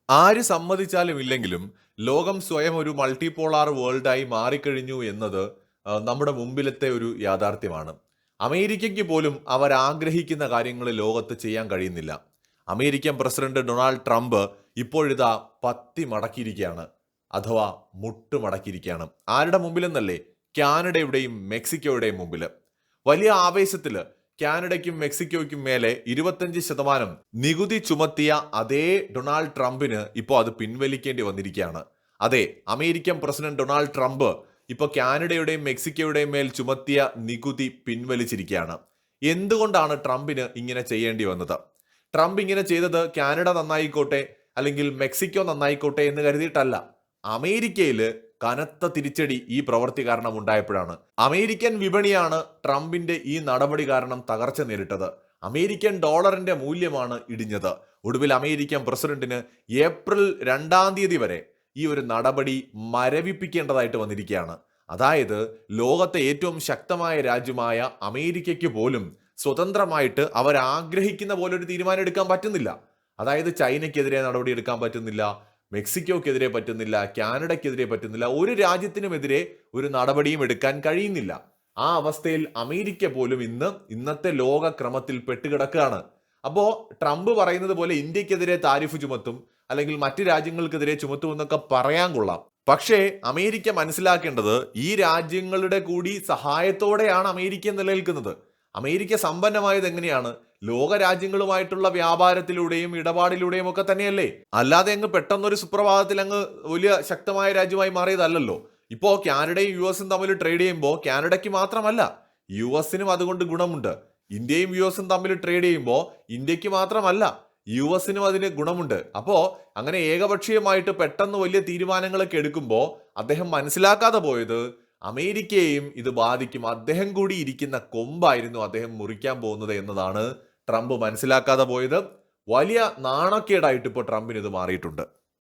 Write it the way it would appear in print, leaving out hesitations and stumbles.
ആര് സമ്മതിച്ചാലും ഇല്ലെങ്കിലും ലോകം സ്വയം ഒരു മൾട്ടിപോളാർ വേൾഡായി മാറിക്കഴിഞ്ഞു എന്നത് നമ്മുടെ മുമ്പിലത്തെ ഒരു യാഥാർത്ഥ്യമാണ്. അമേരിക്കയ്ക്ക് പോലും അവരാഗ്രഹിക്കുന്ന കാര്യങ്ങൾ ലോകത്ത് ചെയ്യാൻ കഴിയുന്നില്ല. അമേരിക്കൻ പ്രസിഡന്റ് ഡൊണാൾഡ് ട്രംപ് ഇപ്പോഴിതാ പത്തി മടക്കിയിരിക്കുകയാണ്. അഥവാ മുട്ടുമടക്കിയിരിക്കുകയാണ്. ആരുടെ മുമ്പിലെന്നല്ലേ? കാനഡയുടെയും മെക്സിക്കോയുടെയും മുമ്പിൽ. വലിയ ആവേശത്തിൽ കാനഡയ്ക്കും മെക്സിക്കോയ്ക്കും മേലെ 25% നികുതി ചുമത്തിയ അതേ ഡൊണാൾഡ് ട്രംപിന് ഇപ്പോൾ അത് പിൻവലിക്കേണ്ടി വന്നിരിക്കുകയാണ്. അതെ, അമേരിക്കൻ പ്രസിഡന്റ് ഡൊണാൾഡ് ട്രംപ് ഇപ്പോൾ കാനഡയുടെയും മെക്സിക്കോയുടെയും മേൽ ചുമത്തിയ നികുതി പിൻവലിച്ചിരിക്കുകയാണ്. എന്തുകൊണ്ടാണ് ട്രംപിന് ഇങ്ങനെ ചെയ്യേണ്ടി വന്നത്? ട്രംപ് ഇങ്ങനെ ചെയ്തത് കാനഡ നന്നായിക്കോട്ടെ അല്ലെങ്കിൽ മെക്സിക്കോ നന്നായിക്കോട്ടെ എന്ന് കരുതിയിട്ടല്ല. അമേരിക്കയിൽ കനത്ത തിരിച്ചടി ഈ പ്രവൃത്തി കാരണം ഉണ്ടായപ്പോഴാണ്. അമേരിക്കൻ വിപണിയാണ് ട്രംപിന്റെ ഈ നടപടി കാരണം തകർച്ച നേരിട്ടത്. അമേരിക്കൻ ഡോളറിന്റെ മൂല്യമാണ് ഇടിഞ്ഞത്. ഒടുവിൽ അമേരിക്കൻ പ്രസിഡന്റിന് ഏപ്രിൽ 2 വരെ ഈ ഒരു നടപടി മരവിപ്പിക്കേണ്ടതായിട്ട് വന്നിരിക്കുകയാണ്. അതായത് ലോകത്തെ ഏറ്റവും ശക്തമായ രാജ്യമായ അമേരിക്കയ്ക്ക് പോലും സ്വതന്ത്രമായിട്ട് അവരാഗ്രഹിക്കുന്ന പോലെ ഒരു തീരുമാനം എടുക്കാൻ പറ്റുന്നില്ല. അതായത് ചൈനയ്ക്കെതിരെ നടപടി എടുക്കാൻ പറ്റുന്നില്ല, മെക്സിക്കോക്കെതിരെ പറ്റുന്നില്ല, കാനഡയ്ക്കെതിരെ പറ്റുന്നില്ല, ഒരു രാജ്യത്തിനുമെതിരെ ഒരു നടപടിയും എടുക്കാൻ കഴിയുന്നില്ല. ആ അവസ്ഥയിൽ അമേരിക്ക പോലും ഇന്നത്തെ ലോക ക്രമത്തിൽ പെട്ടുകിടക്കുകയാണ്. അപ്പോ ട്രംപ് പറയുന്നത് പോലെ ഇന്ത്യക്കെതിരെ താരിഫ് ചുമത്തും അല്ലെങ്കിൽ മറ്റ് രാജ്യങ്ങൾക്കെതിരെ ചുമത്തുമെന്നൊക്കെ പറയാൻ കൊള്ളാം. പക്ഷേ അമേരിക്ക മനസ്സിലാക്കേണ്ടത് ഈ രാജ്യങ്ങളുടെ കൂടി സഹായത്തോടെയാണ് അമേരിക്ക നിലനിൽക്കുന്നത്. അമേരിക്ക സമ്പന്നമായത് എങ്ങനെയാണ്? ലോക രാജ്യങ്ങളുമായിട്ടുള്ള വ്യാപാരത്തിലൂടെയും ഇടപാടിലൂടെയും ഒക്കെ തന്നെയല്ലേ? അല്ലാതെ അങ്ങ് പെട്ടെന്നൊരു സുപ്രഭാതത്തിൽ അങ്ങ് വലിയ ശക്തമായ രാജ്യമായി മാറിയതല്ലോ. ഇപ്പോ കാനഡയും യു എസും തമ്മിൽ ട്രേഡ് ചെയ്യുമ്പോൾ കാനഡയ്ക്ക് മാത്രമല്ല, യു എസിനും അതുകൊണ്ട് ഗുണമുണ്ട്. ഇന്ത്യയും യു എസും തമ്മിൽ ട്രേഡ് ചെയ്യുമ്പോൾ ഇന്ത്യക്ക് മാത്രമല്ല, യു എസിനും അതിന് ഗുണമുണ്ട്. അപ്പോ അങ്ങനെ ഏകപക്ഷീയമായിട്ട് പെട്ടെന്ന് വലിയ തീരുമാനങ്ങളൊക്കെ എടുക്കുമ്പോൾ അദ്ദേഹം മനസ്സിലാക്കാതെ പോയത് അമേരിക്കയെയും ഇത് ബാധിക്കും. അദ്ദേഹം കൂടി ഇരിക്കുന്ന കൊമ്പായിരുന്നു അദ്ദേഹം മുറിക്കാൻ പോകുന്നത് എന്നതാണ് ട്രംപ് മനസ്സിലാക്കാതെ പോയത്. വലിയ നാണക്കേടായിട്ട് ഇപ്പോൾ ട്രംപിന് ഇത് മാറിയിട്ടുണ്ട്.